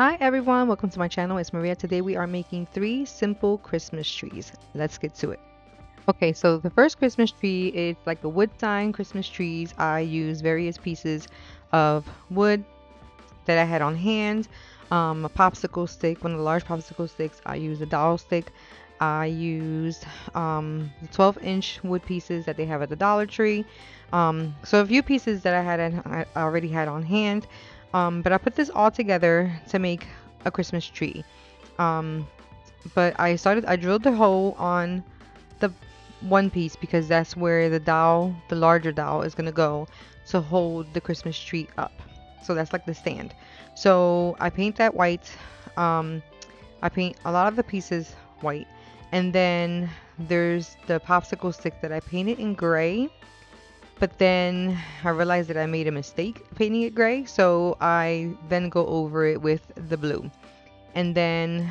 Hi everyone, welcome to my channel. It's Maria. Today we are making 3 simple Christmas trees. Let's get to it. Okay, so the first Christmas tree is like a wood sign Christmas trees. I use various pieces of wood that I had on hand. A popsicle stick, one of the large popsicle sticks. I used a dowel stick. I used the 12-inch wood pieces that they have at the Dollar Tree. So a few pieces that I already had on hand. But I put this all together to make a Christmas tree. Um, but I drilled the hole on the one piece because that's where the dowel, the larger dowel, is gonna go to hold the Christmas tree up. So that's like the stand. So I paint that white. Um, I paint a lot of the pieces white, and then there's the popsicle stick that I painted in gray. But then I realized that I made a mistake painting it gray, so I then go over it with the blue. And then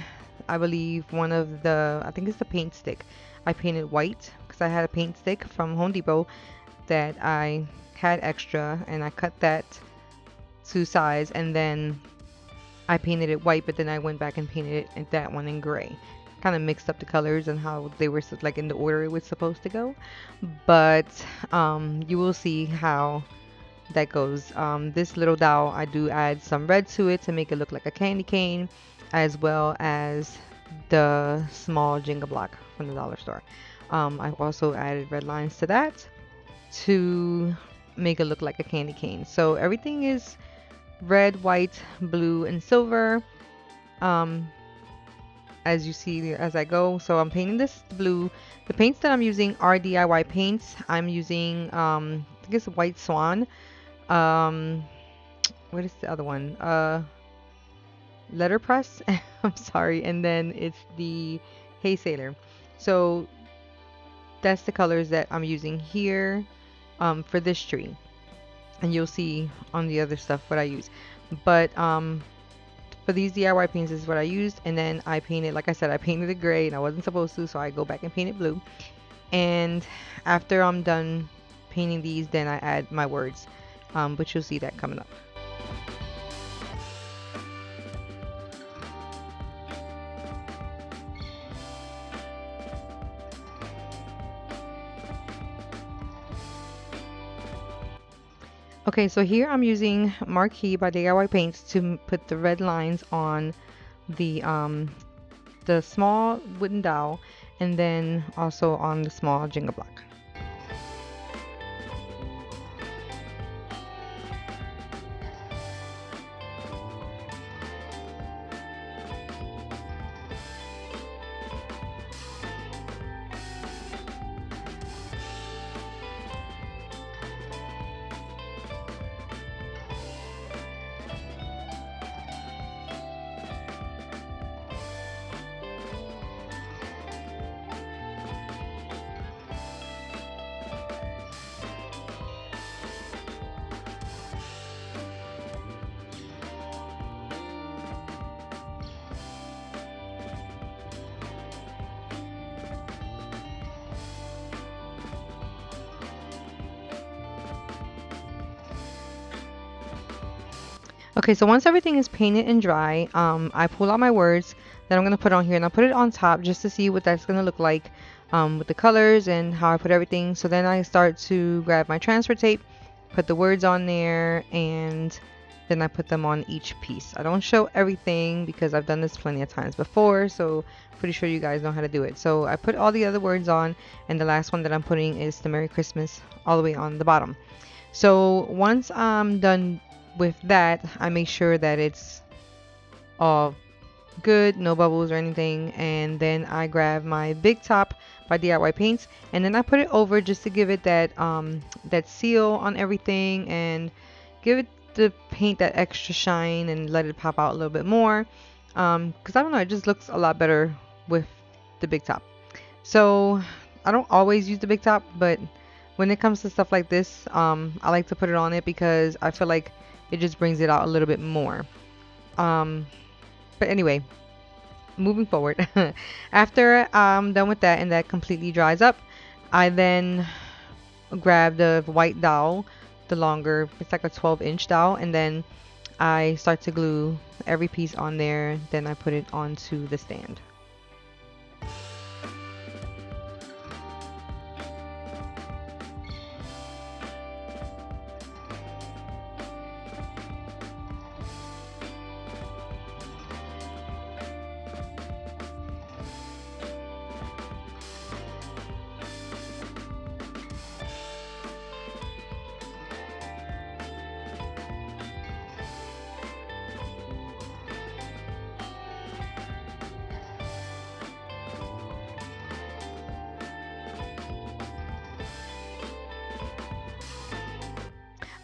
I believe I think it's the paint stick, I painted white because I had a paint stick from Home Depot that I had extra, and I cut that to size, and then I painted it white, but then I went back and painted that one in gray. Kind of mixed up the colors and how they were like in the order it was supposed to go. But you will see how that goes. This little dowel, I do add some red to it to make it look like a candy cane, as well as the small Jenga block from the dollar store. I've also added red lines to that to make it look like a candy cane. So everything is red, white, blue, and silver. Um, as you see as I go. So I'm painting this blue. The paints that I'm using are DIY paints. I'm using I think it's white Swan. Um, what is the other one? Letterpress. I'm sorry. And then it's the Hey Sailor. So that's the colors that I'm using here for this tree. And you'll see on the other stuff what I use. But for these DIY paints, this is what I used. And then I painted, like I said, I painted it gray and I wasn't supposed to, so I go back and paint it blue. And after I'm done painting these, then I add my words, but you'll see that coming up. Okay, so here I'm using Marquee by DIY Paints to put the red lines on the small wooden dowel, and then also on the small Jenga block. Okay, so once everything is painted and dry, I pull out my words that I'm going to put on here, and I'll put it on top just to see what that's going to look like with the colors and how I put everything. So then I start to grab my transfer tape, put the words on there, and then I put them on each piece. I don't show everything because I've done this plenty of times before, so pretty sure you guys know how to do it. So I put all the other words on, and the last one that I'm putting is the Merry Christmas all the way on the bottom. So once I'm done with that, I make sure that it's all good, no bubbles or anything, and then I grab my Big Top by DIY Paints, and then I put it over just to give it that that seal on everything and give it the paint that extra shine and let it pop out a little bit more, because I don't know, it just looks a lot better with the Big Top. So I don't always use the Big Top, but when it comes to stuff like this, I like to put it on it because I feel like it just brings it out a little bit more. But anyway, moving forward. After I'm done with that and that completely dries up, I then grab the white dowel, the longer, it's like a 12-inch dowel, and then I start to glue every piece on there, then I put it onto the stand.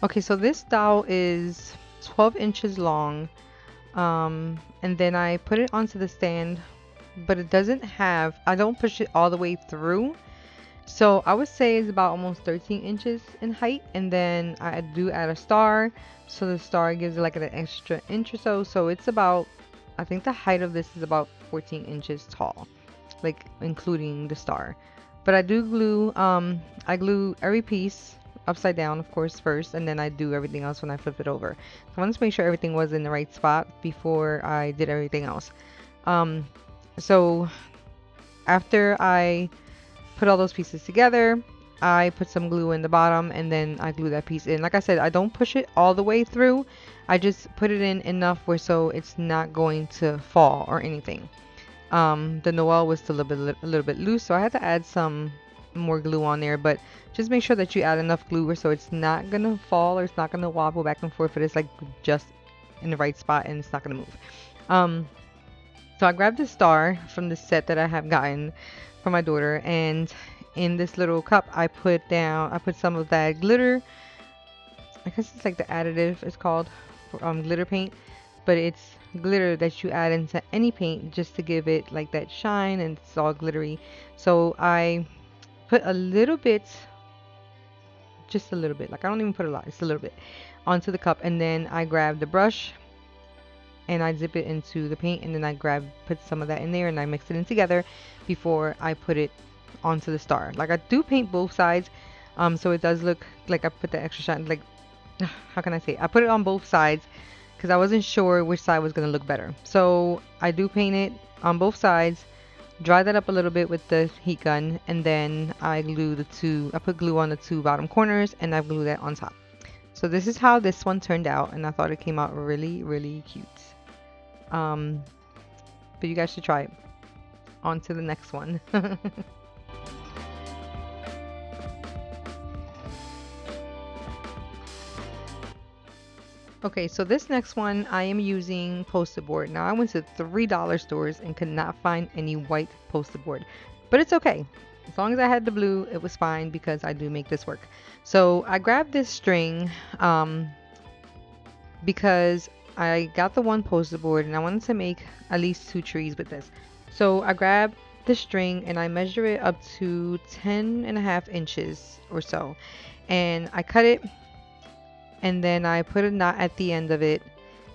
Okay, so this dowel is 12 inches long, and then I put it onto the stand, but it doesn't have, I don't push it all the way through. So I would say it's about almost 13 inches in height, and then I do add a star, so the star gives it like an extra inch or so. So it's about, I think the height of this is about 14 inches tall, like including the star. But I do glue, I glue every piece upside down, of course, first, and then I do everything else when I flip it over. So I wanted to make sure everything was in the right spot before I did everything else. So after I put all those pieces together, I put some glue in the bottom, and then I glue that piece in. Like I said, I don't push it all the way through. I just put it in enough where so it's not going to fall or anything. The Noel was still a little bit loose, so I had to add some more glue on there, but just make sure that you add enough glue so it's not gonna fall or it's not gonna wobble back and forth, but it's like just in the right spot and it's not gonna move. So I grabbed the star from the set that I have gotten for my daughter, and in this little cup I put some of that glitter. I guess it's like the additive it's called for glitter paint, but it's glitter that you add into any paint just to give it like that shine, and it's all glittery. So I put a little bit, just a little bit, like I don't even put a lot, it's a little bit onto the cup, and then I grab the brush and I dip it into the paint, and then I put some of that in there, and I mix it in together before I put it onto the star. Like I do paint both sides, so it does look like I put the extra shine, like how can I say it? I put it on both sides because I wasn't sure which side was gonna look better. So I do paint it on both sides, dry that up a little bit with the heat gun, and then I put glue on the two bottom corners, and I glue that on top. So this is how this one turned out, and I thought it came out really, really cute. But you guys should try it. On to the next one. Okay, so this next one I am using poster board. Now I went to $3 stores and could not find any white poster board, but it's okay. As long as I had the blue, it was fine because I do make this work. So I grabbed this string because I got the one poster board and I wanted to make at least 2 trees with this. So I grabbed the string and I measure it up to 10.5 inches or so, and I cut it, and then I put a knot at the end of it,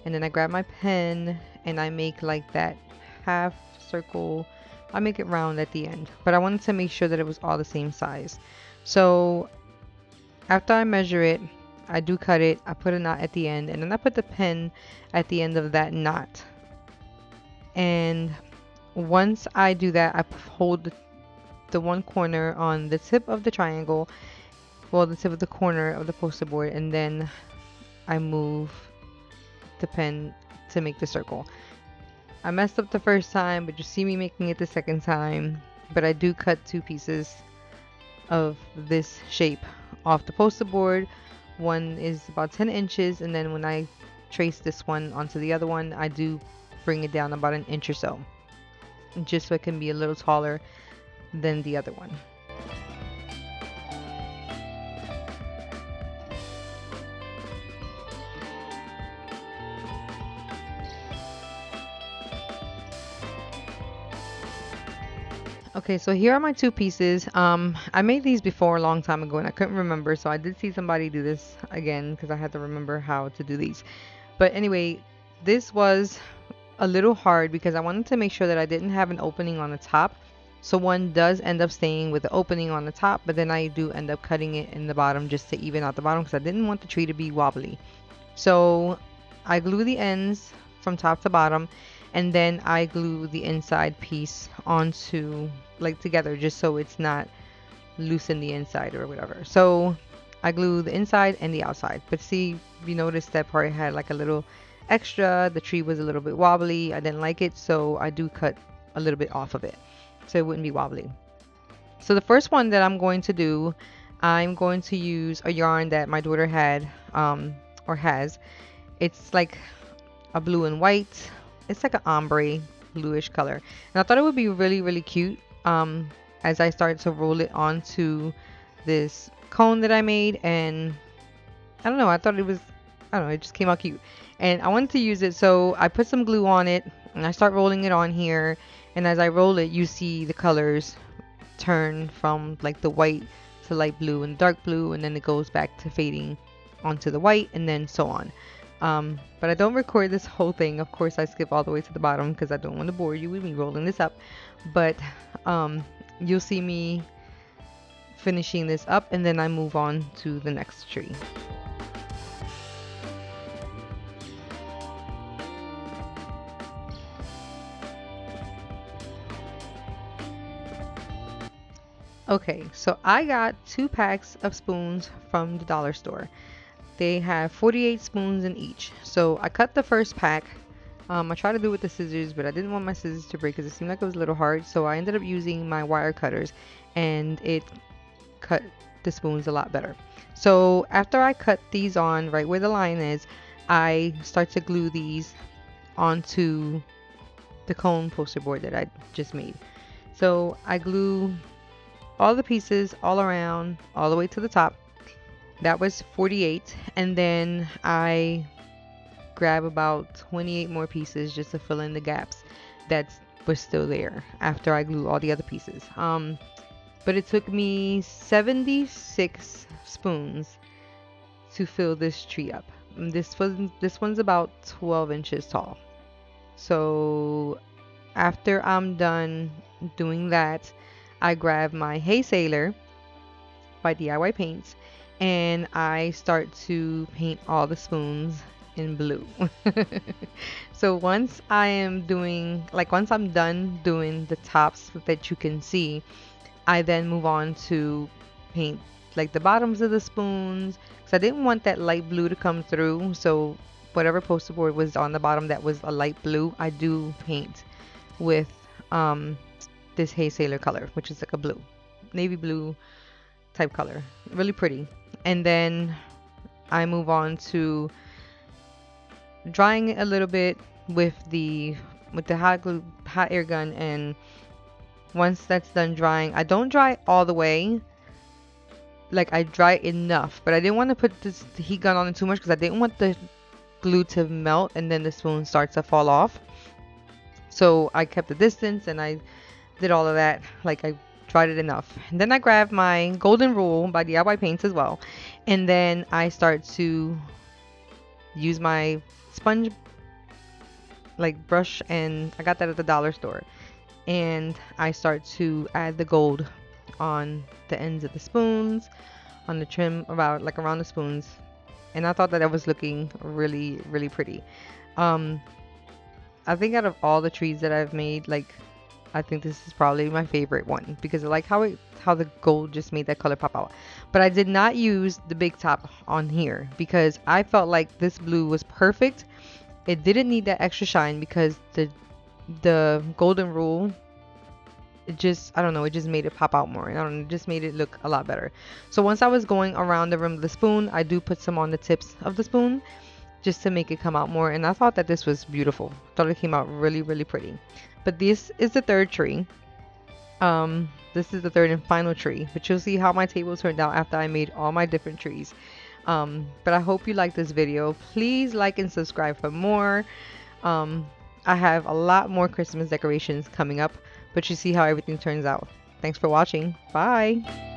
and then I grab my pen and I make like that half circle. I make it round at the end, but I wanted to make sure that it was all the same size. So after I measure it, I do cut it, I put a knot at the end, and then I put the pen at the end of that knot. And once I do that, I hold the one corner on the tip of the triangle, well, the tip of the corner of the poster board, and then I move the pen to make the circle. I messed up the first time, but you see me making it the second time. But I do cut 2 pieces of this shape off the poster board. One is about 10 inches, and then when I trace this one onto the other one, I do bring it down about an inch or so, just so it can be a little taller than the other one. Okay, so here are my 2 pieces. I made these before a long time ago and I couldn't remember, so I did see somebody do this again because I had to remember how to do these. But anyway, this was a little hard because I wanted to make sure that I didn't have an opening on the top. So one does end up staying with the opening on the top, but then I do end up cutting it in the bottom just to even out the bottom because I didn't want the tree to be wobbly. So I glue the ends from top to bottom, and then I glue the inside piece onto like together, just so it's not loose in the inside or whatever. So I glue the inside and the outside. But see, you notice that part had like a little extra. The tree was a little bit wobbly. I didn't like it, so I do cut a little bit off of it so it wouldn't be wobbly. So the first one that I'm going to do, I'm going to use a yarn that my daughter had or has. It's like a blue and white. It's like an ombre bluish color. And I thought it would be really, really cute as I started to roll it onto this cone that I made. And I don't know, I thought it was, I don't know, it just came out cute. And I wanted to use it, so I put some glue on it and I start rolling it on here. And as I roll it, you see the colors turn from like the white to light blue and dark blue, and then it goes back to fading onto the white, and then so on. But I don't record this whole thing. Of course, I skip all the way to the bottom because I don't want to bore you with me rolling this up. But you'll see me finishing this up, and then I move on to the next tree. Okay, so I got 2 packs of spoons from the dollar store. They have 48 spoons in each. So I cut the first pack. I tried to do it with the scissors, but I didn't want my scissors to break because it seemed like it was a little hard. So I ended up using my wire cutters, and it cut the spoons a lot better. So after I cut these on right where the line is, I start to glue these onto the cone poster board that I just made. So I glue all the pieces all around, all the way to the top. That was 48, and then I grab about 28 more pieces just to fill in the gaps that were still there after I glue all the other pieces. But it took me 76 spoons to fill this tree up. This one's about 12 inches tall. So after I'm done doing that, I grab my Hey Sailor by DIY Paints, and I start to paint all the spoons in blue. So once I'm done doing the tops that you can see, I then move on to paint like the bottoms of the spoons, because I didn't want that light blue to come through. So whatever poster board was on the bottom that was a light blue, I do paint with this Hey Sailor color, which is like a blue, navy blue type color. Really pretty. And then I move on to drying it a little bit with the hot air gun. And once that's done drying, I don't dry all the way. Like, I dry enough, but I didn't want to put the heat gun on it too much because I didn't want the glue to melt and then the spoon starts to fall off. So I kept the distance and I did all of that. Like, I dried it enough. And then I grabbed my golden rule by DIY Paints as well. And then I start to use my sponge like brush, and I got that at the dollar store. And I start to add the gold on the ends of the spoons, on the trim around the spoons. And I thought that was looking really, really pretty. I think out of all the trees that I've made, like, I think this is probably my favorite one because I like how the gold just made that color pop out. But I did not use the big top on here because I felt like this blue was perfect. It didn't need that extra shine because the golden rule, it just, I don't know, it just made it pop out more. And I don't know, it just made it look a lot better. So once I was going around the rim of the spoon, I do put some on the tips of the spoon just to make it come out more. And I thought that this was beautiful. I thought it came out really, really pretty. But this is the third tree. This is the third and final tree. But you'll see how my table turned out after I made all my different trees. But I hope you like this video. Please like and subscribe for more. I have a lot more Christmas decorations coming up. But you see how everything turns out. Thanks for watching. Bye.